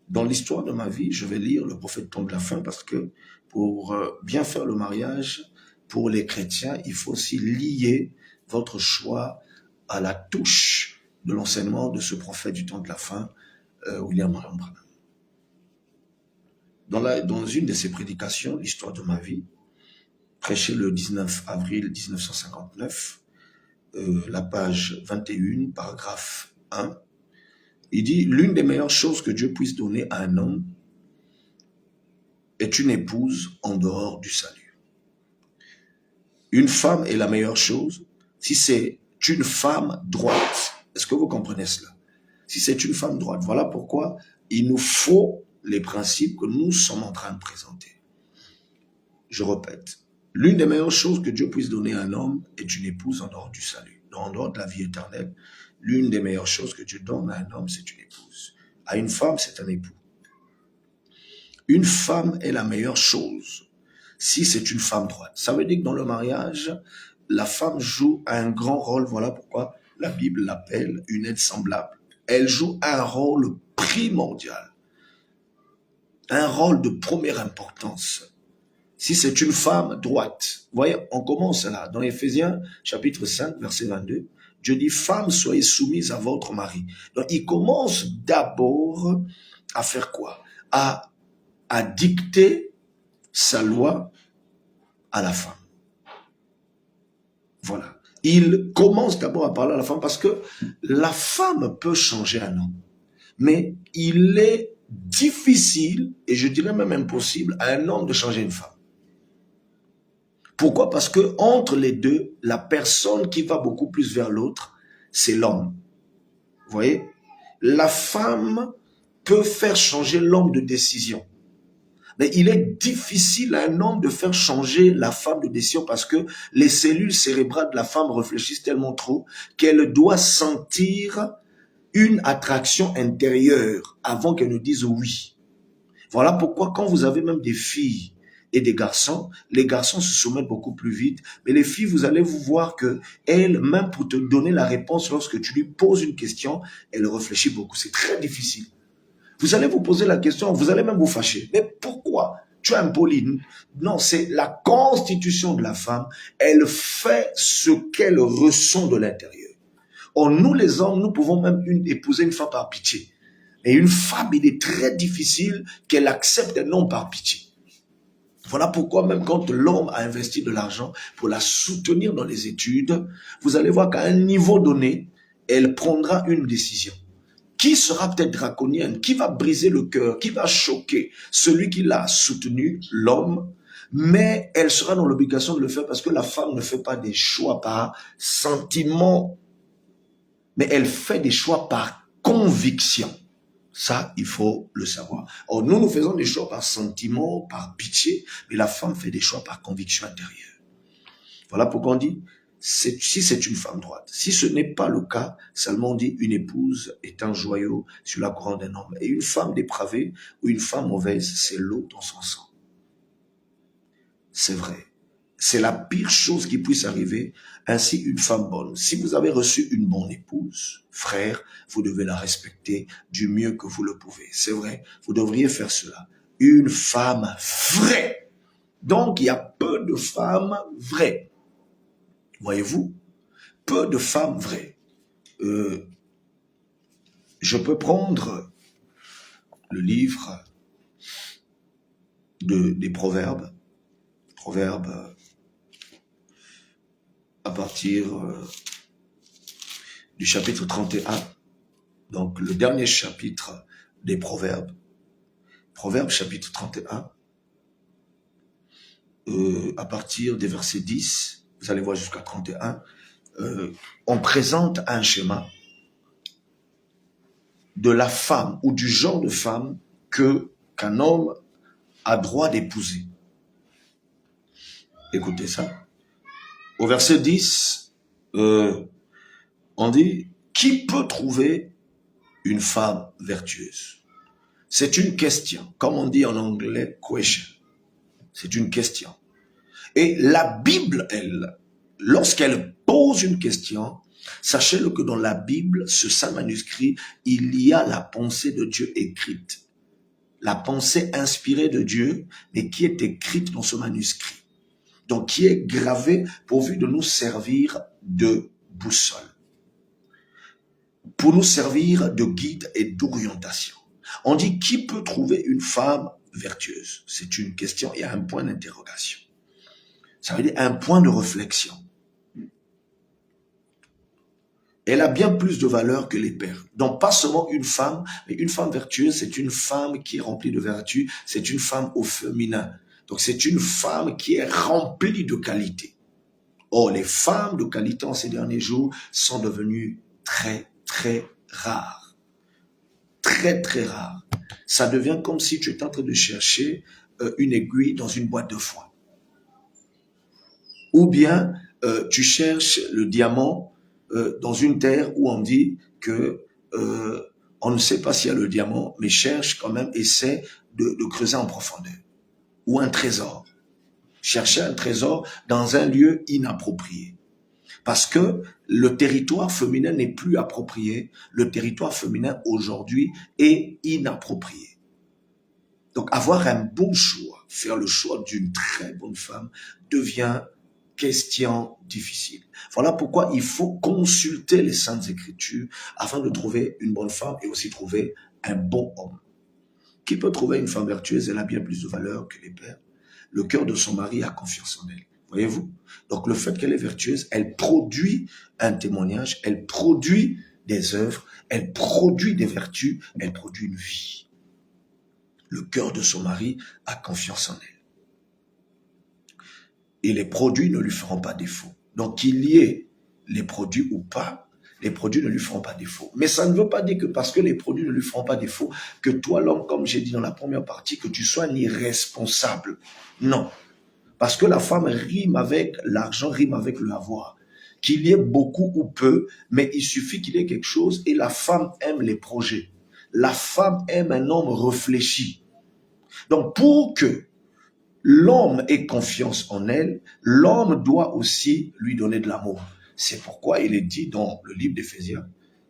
Dans l'histoire de ma vie, je vais lire le prophète Temps de la fin, parce que pour bien faire le mariage, pour les chrétiens, il faut aussi lier votre choix à la touche de l'enseignement de ce prophète du temps de la fin, William Branham. Dans une de ses prédications, l'histoire de ma vie, prêchée le 19 avril 1959, la page 21, paragraphe 1, il dit « L'une des meilleures choses que Dieu puisse donner à un homme est une épouse en dehors du salut. Une femme est la meilleure chose si c'est une femme droite. » Est-ce que vous comprenez cela? Si c'est une femme droite. Voilà pourquoi il nous faut les principes que nous sommes en train de présenter. Je répète. L'une des meilleures choses que Dieu puisse donner à un homme est une épouse en dehors du salut, en dehors de la vie éternelle. L'une des meilleures choses que Dieu donne à un homme, c'est une épouse. À une femme, c'est un époux. Une femme est la meilleure chose si c'est une femme droite. Ça veut dire que dans le mariage, la femme joue un grand rôle. Voilà pourquoi la Bible l'appelle une aide semblable. Elle joue un rôle primordial, un rôle de première importance. Si c'est une femme droite. Vous voyez, on commence là, dans Éphésiens chapitre 5, verset 22, Dieu dit, femmes, soyez soumises à votre mari. Donc, il commence d'abord à faire quoi? À dicter sa loi à la femme. Voilà. Il commence d'abord à parler à la femme parce que la femme peut changer un homme. Mais il est difficile, et je dirais même impossible, à un homme de changer une femme. Pourquoi? Parce que entre les deux, la personne qui va beaucoup plus vers l'autre, c'est l'homme. Vous voyez? La femme peut faire changer l'homme de décision. Mais il est difficile à un homme de faire changer la femme de décision parce que les cellules cérébrales de la femme réfléchissent tellement trop qu'elle doit sentir une attraction intérieure avant qu'elle ne dise oui. Voilà pourquoi quand vous avez même des filles et des garçons, les garçons se soumettent beaucoup plus vite, mais les filles, vous allez vous voir que elles, même pour te donner la réponse lorsque tu lui poses une question, elle réfléchit beaucoup. C'est très difficile. Vous allez vous poser la question, vous allez même vous fâcher. Mais pourquoi? Tu es impoli? Non, c'est la constitution de la femme. Elle fait ce qu'elle ressent de l'intérieur. Or, nous les hommes, nous pouvons même épouser une femme par pitié. Et une femme, il est très difficile qu'elle accepte un homme par pitié. Voilà pourquoi même quand l'homme a investi de l'argent pour la soutenir dans les études, vous allez voir qu'à un niveau donné, elle prendra une décision qui sera peut-être draconienne, qui va briser le cœur, qui va choquer celui qui l'a soutenu, l'homme, mais elle sera dans l'obligation de le faire parce que la femme ne fait pas des choix par sentiment, mais elle fait des choix par conviction. Ça, il faut le savoir. Or, nous faisons des choix par sentiment, par pitié, mais la femme fait des choix par conviction intérieure. Voilà pourquoi on dit, si c'est une femme droite. Si ce n'est pas le cas, seulement on dit une épouse est un joyau sur la couronne d'un homme. Et une femme dépravée ou une femme mauvaise, c'est l'eau dans son sang. C'est vrai. C'est la pire chose qui puisse arriver. Ainsi, une femme bonne. Si vous avez reçu une bonne épouse, frère, vous devez la respecter du mieux que vous le pouvez. C'est vrai. Vous devriez faire cela. Une femme vraie. Donc, il y a peu de femmes vraies. Voyez-vous, peu de femmes vraies. Je peux prendre le livre des Proverbes. Proverbes à partir du chapitre 31. Donc, le dernier chapitre des Proverbes. Proverbes chapitre 31. À partir des versets 10. Vous allez voir jusqu'à 31, on présente un schéma de la femme ou du genre de femme qu'un homme a droit d'épouser. Écoutez ça. Au verset 10, on dit, qui peut trouver une femme vertueuse? C'est une question, comme on dit en anglais, question. C'est une question. Et la Bible, elle, lorsqu'elle pose une question, sachez-le que dans la Bible, ce saint manuscrit, il y a la pensée de Dieu écrite. La pensée inspirée de Dieu, mais qui est écrite dans ce manuscrit. Donc, qui est gravée pourvu de nous servir de boussole. Pour nous servir de guide et d'orientation. On dit, qui peut trouver une femme vertueuse? C'est une question, il y a un point d'interrogation. Ça veut dire un point de réflexion. Elle a bien plus de valeur que les pères. Donc, pas seulement une femme, mais une femme vertueuse, c'est une femme qui est remplie de vertu, c'est une femme au féminin. Donc, c'est une femme qui est remplie de qualité. Or, les femmes de qualité en ces derniers jours sont devenues très, très rares. Très, très rares. Ça devient comme si tu étais en train de chercher une aiguille dans une boîte de foin. Ou bien, tu cherches le diamant dans une terre où on dit que on ne sait pas s'il y a le diamant, mais cherche quand même, essaie de creuser en profondeur. Ou un trésor. Chercher un trésor dans un lieu inapproprié. Parce que le territoire féminin n'est plus approprié. Le territoire féminin aujourd'hui est inapproprié. Donc avoir un bon choix, faire le choix d'une très bonne femme devient question difficile. Voilà pourquoi il faut consulter les Saintes Écritures afin de trouver une bonne femme et aussi trouver un bon homme. Qui peut trouver une femme vertueuse? Elle a bien plus de valeur que les pères. Le cœur de son mari a confiance en elle. Voyez-vous? Donc le fait qu'elle est vertueuse, elle produit un témoignage, elle produit des œuvres, elle produit des vertus, elle produit une vie. Le cœur de son mari a confiance en elle. Et les produits ne lui feront pas défaut. Donc qu'il y ait les produits ou pas, les produits ne lui feront pas défaut. Mais ça ne veut pas dire que parce que les produits ne lui feront pas défaut, que toi l'homme, comme j'ai dit dans la première partie, que tu sois un irresponsable. Non. Parce que la femme rime avec l'argent, rime avec le avoir. Qu'il y ait beaucoup ou peu, mais il suffit qu'il y ait quelque chose et la femme aime les projets. La femme aime un homme réfléchi. Donc pour que l'homme ait confiance en elle, l'homme doit aussi lui donner de l'amour. C'est pourquoi il est dit dans le livre d'Éphésiens,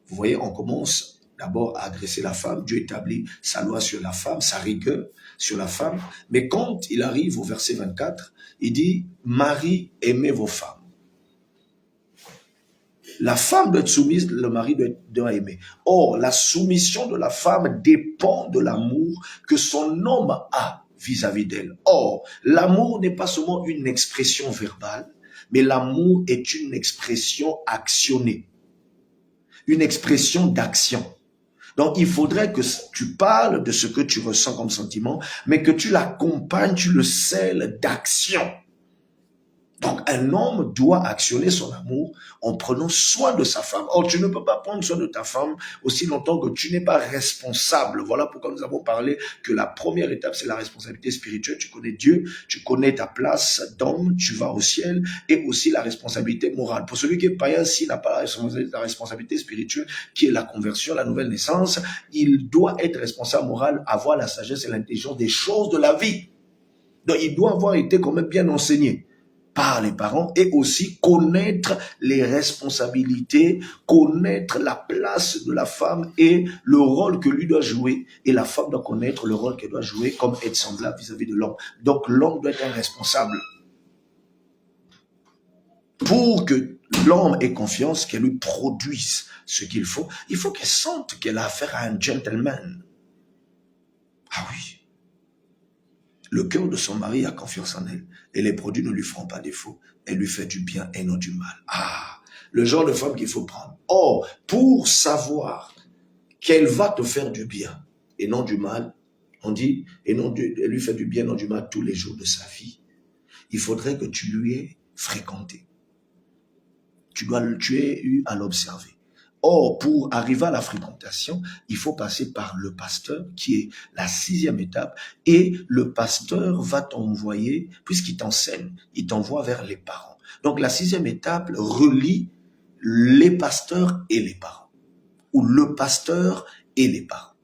vous voyez, on commence d'abord à agresser la femme, Dieu établit sa loi sur la femme, sa rigueur sur la femme, mais quand il arrive au verset 24, il dit, Marie, aimez vos femmes. La femme doit être soumise, le mari doit aimer. Or, la soumission de la femme dépend de l'amour que son homme a vis-à-vis d'elle. Or, l'amour n'est pas seulement une expression verbale, mais l'amour est une expression actionnée, une expression d'action. Donc, il faudrait que tu parles de ce que tu ressens comme sentiment, mais que tu l'accompagnes, tu le scelles d'action. Donc, un homme doit actionner son amour en prenant soin de sa femme. Or, tu ne peux pas prendre soin de ta femme aussi longtemps que tu n'es pas responsable. Voilà pourquoi nous avons parlé que la première étape, c'est la responsabilité spirituelle. Tu connais Dieu, tu connais ta place d'homme, tu vas au ciel, et aussi la responsabilité morale. Pour celui qui est païen, s'il n'a pas la responsabilité spirituelle, qui est la conversion, la nouvelle naissance, il doit être responsable moral, avoir la sagesse et l'intelligence des choses de la vie. Donc, il doit avoir été quand même bien enseigné par les parents et aussi connaître les responsabilités, connaître la place de la femme et le rôle que lui doit jouer. Et la femme doit connaître le rôle qu'elle doit jouer comme être semblable vis-à-vis de l'homme. Donc l'homme doit être un responsable. Pour que l'homme ait confiance, qu'elle lui produise ce qu'il faut, il faut qu'elle sente qu'elle a affaire à un gentleman. Ah oui. Le cœur de son mari a confiance en elle et les produits ne lui feront pas défaut. Elle lui fait du bien et non du mal. Ah, le genre de femme qu'il faut prendre. Or, pour savoir qu'elle va te faire du bien et non du mal, on dit, et non elle lui fait du bien et non du mal tous les jours de sa vie, il faudrait que tu lui aies fréquenté. Tu aies eu à l'observer. Or, pour arriver à la fréquentation, il faut passer par le pasteur, qui est la 6e étape, et le pasteur va t'envoyer, puisqu'il t'enseigne, il t'envoie vers les parents. Donc, la 6e étape relie les pasteurs et les parents, ou le pasteur et les parents.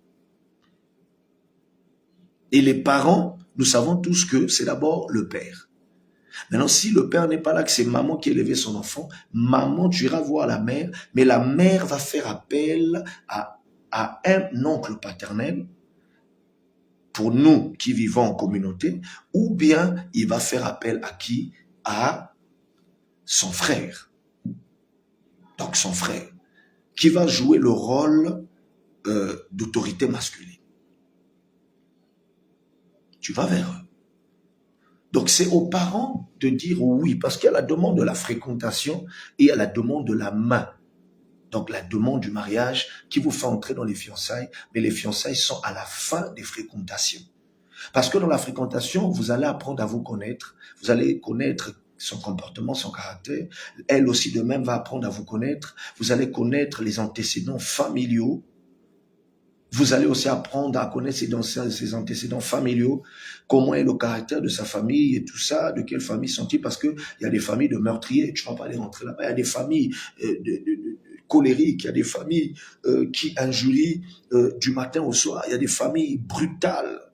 Et les parents, nous savons tous que c'est d'abord le père. Maintenant, si le père n'est pas là, que c'est maman qui a élevé son enfant, maman, tu iras voir la mère, mais la mère va faire appel à un oncle paternel, pour nous qui vivons en communauté, ou bien il va faire appel à qui? À son frère. Donc son frère, qui va jouer le rôle d'autorité masculine. Tu vas vers eux. Donc, c'est aux parents de dire oui, parce qu'il y a la demande de la fréquentation et il y a la demande de la main. Donc, la demande du mariage qui vous fait entrer dans les fiançailles, mais les fiançailles sont à la fin des fréquentations. Parce que dans la fréquentation, vous allez apprendre à vous connaître, vous allez connaître son comportement, son caractère. Elle aussi de même va apprendre à vous connaître. Vous allez connaître les antécédents familiaux. Vous allez aussi apprendre à connaître ses antécédents familiaux, comment est le caractère de sa famille et tout ça, de quelle famille sont-ils, parce qu'il y a des familles de meurtriers, tu ne vas pas aller rentrer là-bas, il y a des familles colériques, il y a des familles qui injurient du matin au soir, il y a des familles brutales,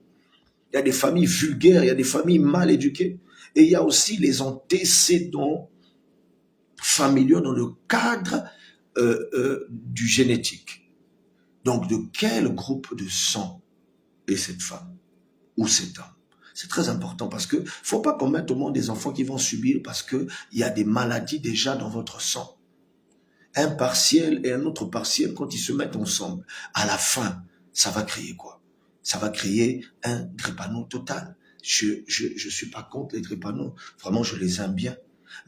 il y a des familles vulgaires, il y a des familles mal éduquées, et il y a aussi les antécédents familiaux dans le cadre du génétique. Donc, de quel groupe de sang est cette femme ou cet homme? C'est très important parce que faut pas qu'on mette au monde des enfants qui vont subir parce que il y a des maladies déjà dans votre sang. Un partiel et un autre partiel, quand ils se mettent ensemble, à la fin, ça va créer quoi? Ça va créer un drépano total. Je suis pas contre les drépanos. Vraiment, je les aime bien.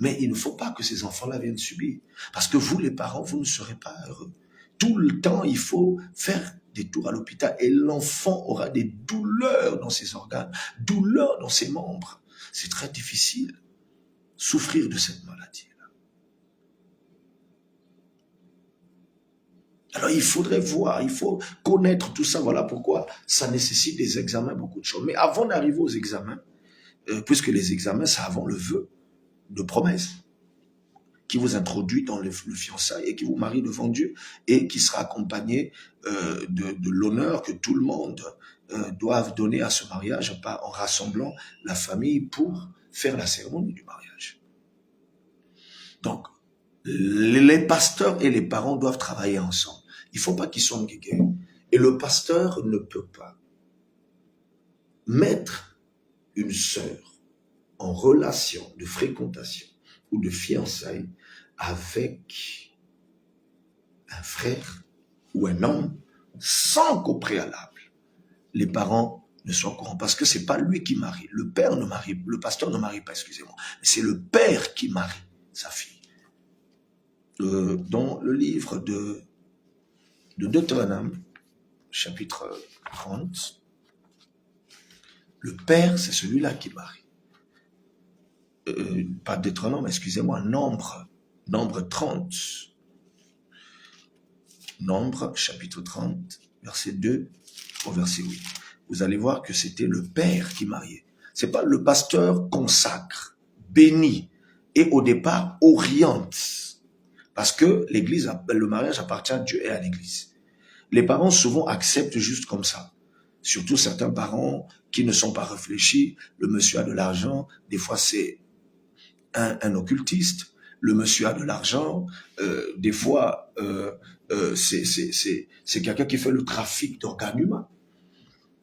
Mais il ne faut pas que ces enfants-là viennent subir. Parce que vous, les parents, vous ne serez pas heureux. Tout le temps, il faut faire des tours à l'hôpital et l'enfant aura des douleurs dans ses organes, douleurs dans ses membres. C'est très difficile souffrir de cette maladie-là. Alors, il faudrait voir, il faut connaître tout ça. Voilà pourquoi ça nécessite des examens, beaucoup de choses. Mais avant d'arriver aux examens, puisque les examens, c'est avant le vœu de promesse, qui vous introduit dans le fiançailles et qui vous marie devant Dieu et qui sera accompagné de l'honneur que tout le monde doit donner à ce mariage en rassemblant la famille pour faire la cérémonie du mariage. Donc, les pasteurs et les parents doivent travailler ensemble. Il ne faut pas qu'ils soient guégués. Et le pasteur ne peut pas mettre une sœur en relation de fréquentation ou de fiançailles avec un frère ou un homme sans qu'au préalable, les parents ne soient au courant. Parce que c'est pas lui qui marie. Le père ne marie, le pasteur ne marie pas, excusez-moi. C'est le père qui marie sa fille. Dans le livre de Deutéronome, chapitre 30. Le père, c'est celui-là qui marie. Pas Deutéronome, excusez-moi, Nombre 30. Nombre, chapitre 30, verset 2 au verset 8. Vous allez voir que c'était le père qui mariait. C'est pas le pasteur consacre, bénit et au départ oriente. Parce que l'église, le mariage appartient à Dieu et à l'église. Les parents souvent acceptent juste comme ça. Surtout certains parents qui ne sont pas réfléchis. Le monsieur a de l'argent, des fois c'est un occultiste. Le monsieur a de l'argent, des fois c'est quelqu'un qui fait le trafic d'organes humains.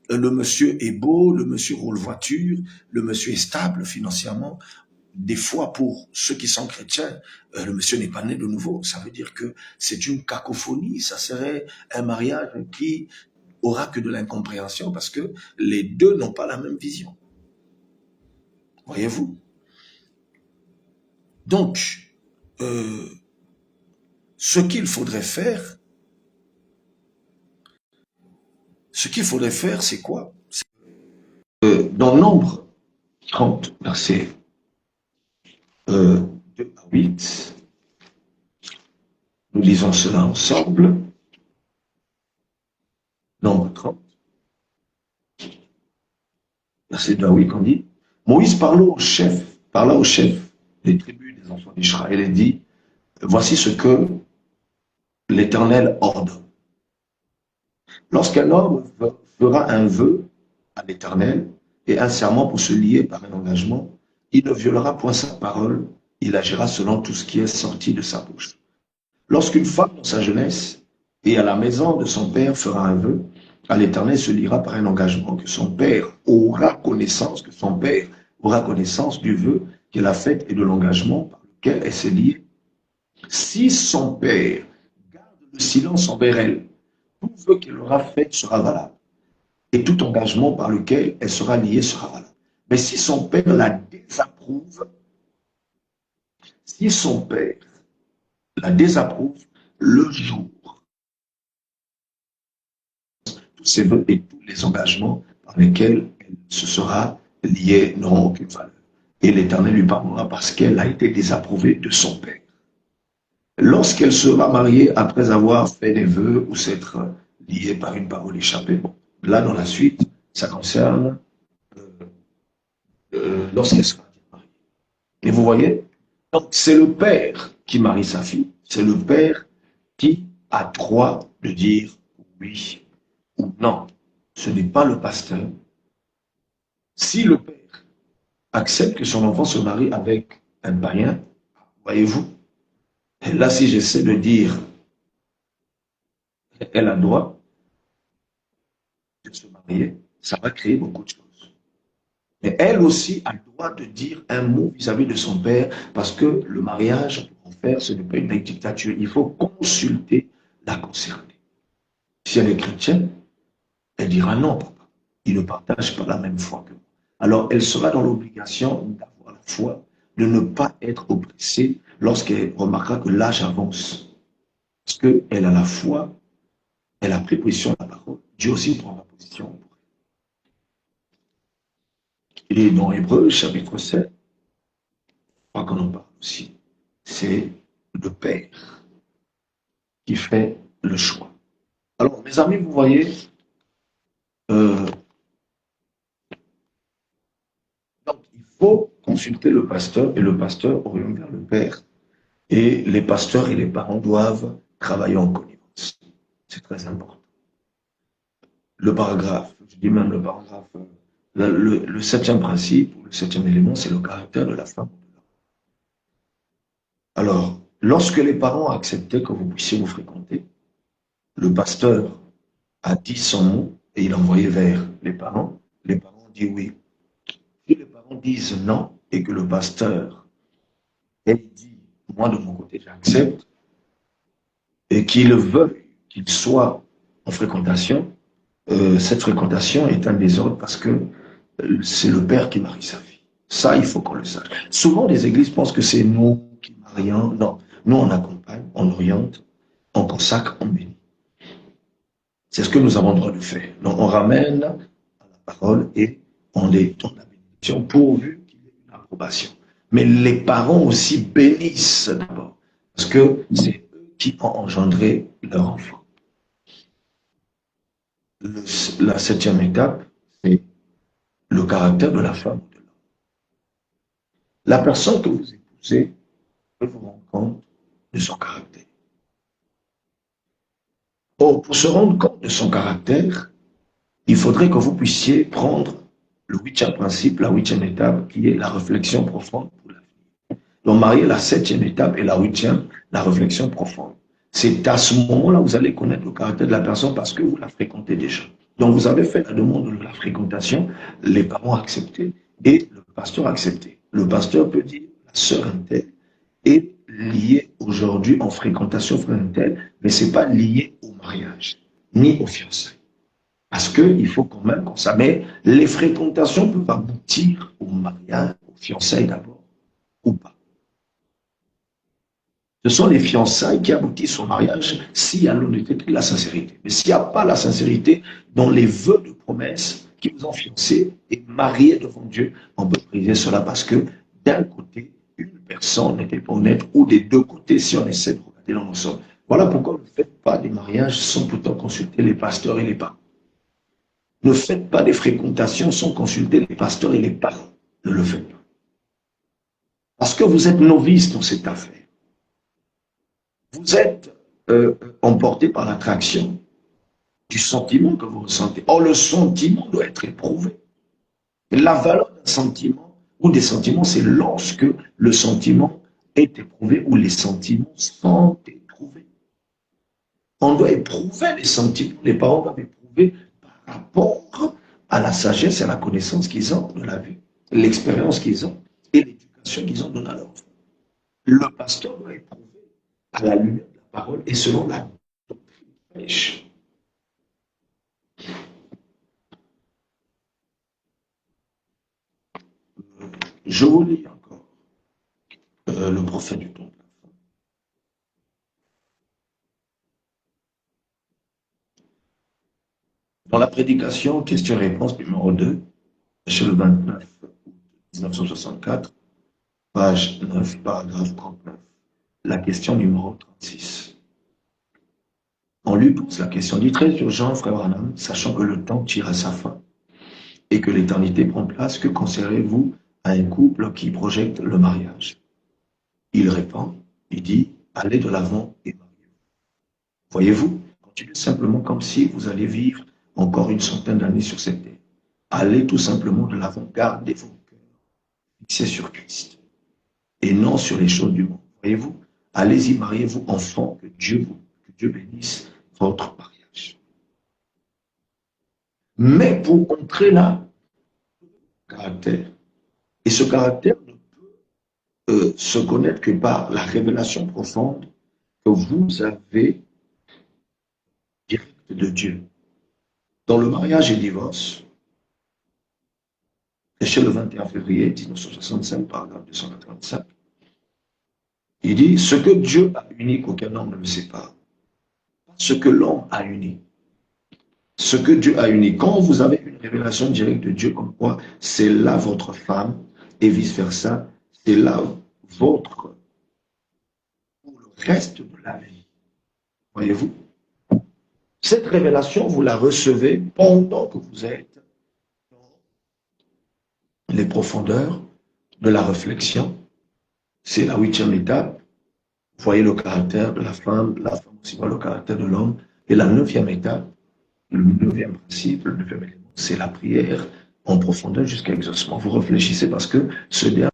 Le monsieur est beau, le monsieur roule voiture, le monsieur est stable financièrement. Des fois, pour ceux qui sont chrétiens, le monsieur n'est pas né de nouveau. Ça veut dire que c'est une cacophonie. Ça serait un mariage qui aura que de l'incompréhension parce que les deux n'ont pas la même vision. Voyez-vous? Donc, ce qu'il faudrait faire, c'est quoi? Dans Nombre 30, verset 2 à 8, nous lisons cela ensemble. Nombre 30, verset 2 à 8, on dit, Moïse parla au chef des tribus des enfants d'Israël et dit, voici ce que l'Éternel ordonne. Lorsqu'un homme fera un vœu à l'Éternel et un serment pour se lier par un engagement, il ne violera point sa parole, il agira selon tout ce qui est sorti de sa bouche. Lorsqu'une femme dans sa jeunesse et à la maison de son père fera un vœu, à l'Éternel se liera par un engagement que son père aura connaissance du vœu qu'elle a fait et de l'engagement par lequel elle s'est liée. Si son père garde le silence envers elle, tout vœu qu'elle aura fait sera valable. Et tout engagement par lequel elle sera liée sera valable. Mais si son père la désapprouve, le jour, tous ses vœux et tous les engagements par lesquels elle se sera liée n'auront aucune valeur. Et l'Éternel lui pardonnera parce qu'elle a été désapprouvée de son père. Lorsqu'elle sera mariée après avoir fait des vœux ou s'être liée par une parole échappée, bon, là dans la suite, ça concerne lorsqu'elle sera mariée. Et vous voyez, donc c'est le père qui marie sa fille, c'est le père qui a droit de dire oui ou non. Ce n'est pas le pasteur. Si le père accepte que son enfant se marie avec un païen, voyez-vous, là si j'essaie de dire elle a le droit de se marier, ça va créer beaucoup de choses. Mais elle aussi a le droit de dire un mot vis-à-vis de son père, parce que le mariage, pour faire, ce n'est pas une dictature. Il faut consulter la concernée. Si elle est chrétienne, elle dira non, papa. Il ne partage pas la même foi que moi. Alors, elle sera dans l'obligation d'avoir la foi, de ne pas être oppressée lorsqu'elle remarquera que l'âge avance. Parce qu'elle a la foi, elle a pris position à la parole. Dieu aussi prendra position pour elle. Et dans Hébreux, chapitre 7, je crois qu'on en parle aussi. C'est le Père qui fait le choix. Alors, mes amis, vous voyez, donc il faut consulter le pasteur et le pasteur oriente vers le Père. Et les pasteurs et les parents doivent travailler en connivence. C'est très important. Le paragraphe, je dis même le paragraphe, le septième principe, le septième élément, c'est le caractère de la femme. Alors, lorsque les parents acceptaient que vous puissiez vous fréquenter, le pasteur a dit son mot et il a envoyé vers les parents ont dit oui. Si les parents disent non et que le pasteur dit, moi de mon côté j'accepte, et qu'il veuille qu'il soit en fréquentation, cette fréquentation est un désordre parce que c'est le père qui marie sa fille. Ça, il faut qu'on le sache. Souvent, les églises pensent que c'est nous qui marions. Non, nous on accompagne, on oriente, on consacre, on bénit. C'est ce que nous avons le droit de faire. Donc, on ramène à la parole et on détourne la bénédiction pourvu qu'il y ait une approbation. Mais les parents aussi bénissent d'abord, parce que c'est eux qui ont engendré leur enfant. La septième étape, c'est le caractère de la femme ou de l'homme. La personne que vous épousez peut vous rendre compte de son caractère. Or, pour se rendre compte de son caractère, il faudrait que vous puissiez prendre le 8e principe, la 8e étape, qui est la réflexion profonde pour l'avenir. Donc, marier la 7e étape et la 8e, la réflexion profonde. C'est à ce moment-là que vous allez connaître le caractère de la personne parce que vous la fréquentez déjà. Donc, vous avez fait la demande de la fréquentation, les parents ont accepté et le pasteur a accepté. Le pasteur peut dire, la sœur Intel est liée aujourd'hui en fréquentation fraternelle, mais ce n'est pas lié au mariage, ni aux fiançailles. Parce qu'il faut quand même qu'on s'amène. Mais les fréquentations peuvent aboutir au mariage, aux fiançailles d'abord, ou pas. Ce sont les fiançailles qui aboutissent au mariage s'il y a l'honnêteté et la sincérité. Mais s'il n'y a pas la sincérité dans les vœux de promesse qui vous ont fiancé et marié devant Dieu, on peut briser cela parce que d'un côté, une personne n'était pas honnête ou des deux côtés si on essaie de regarder dans le sol. Voilà pourquoi ne faites pas des mariages sans pourtant consulter les pasteurs et les parents. Ne faites pas des fréquentations sans consulter les pasteurs et les parents. Ne le faites pas. Parce que vous êtes novice dans cette affaire. Vous êtes emporté par l'attraction du sentiment que vous ressentez. Or, le sentiment doit être éprouvé. Et la valeur d'un sentiment ou des sentiments, c'est lorsque le sentiment est éprouvé ou les sentiments sont éprouvés. On doit éprouver les sentiments. Les parents doivent éprouver par rapport à la sagesse et à la connaissance qu'ils ont de la vie, l'expérience qu'ils ont et l'éducation qu'ils ont donnée à leur enfant. Le pasteur doit éprouver à la lumière de la parole et selon la doctrine fraîche. Je vous lis encore le prophète du temps de la fin. Dans la prédication, question-réponse numéro 2, chez le 29 août 1964, page 9, paragraphe 39, la question numéro 36. On lui pose la question, dit très urgent, frère Branham, sachant que le temps tire à sa fin et que l'éternité prend place, que conseillerez-vous à un couple qui projette le mariage? Il répond, il dit, allez de l'avant et mariez-vous. Voyez-vous, continuez simplement comme si vous alliez vivre encore une centaine d'années sur cette terre. Allez tout simplement de l'avant, gardez vos cœurs fixés sur Christ et non sur les choses du monde. Voyez-vous, allez-y, mariez-vous, enfants, que Dieu bénisse votre mariage. Mais pour entrer là, caractère, et ce caractère ne peut se connaître que par la révélation profonde que vous avez directe de Dieu. Dans le mariage et divorce, chez le 21 février 1965, paragraphe 285, il dit, ce que Dieu a uni, qu'aucun homme ne le sépare. Ce que l'homme a uni. Ce que Dieu a uni. Quand vous avez une révélation directe de Dieu comme quoi c'est là votre femme et vice-versa, c'est là votre pour le reste de la vie. Voyez-vous? Cette révélation, vous la recevez pendant que vous êtes dans les profondeurs de la réflexion. C'est la 8e étape. Vous voyez le caractère de la femme aussi voit le caractère de l'homme. Et la 9e étape, le 9e principe, le 9e élément, c'est la prière en profondeur jusqu'à l'exaucement. Vous réfléchissez parce que ce dernier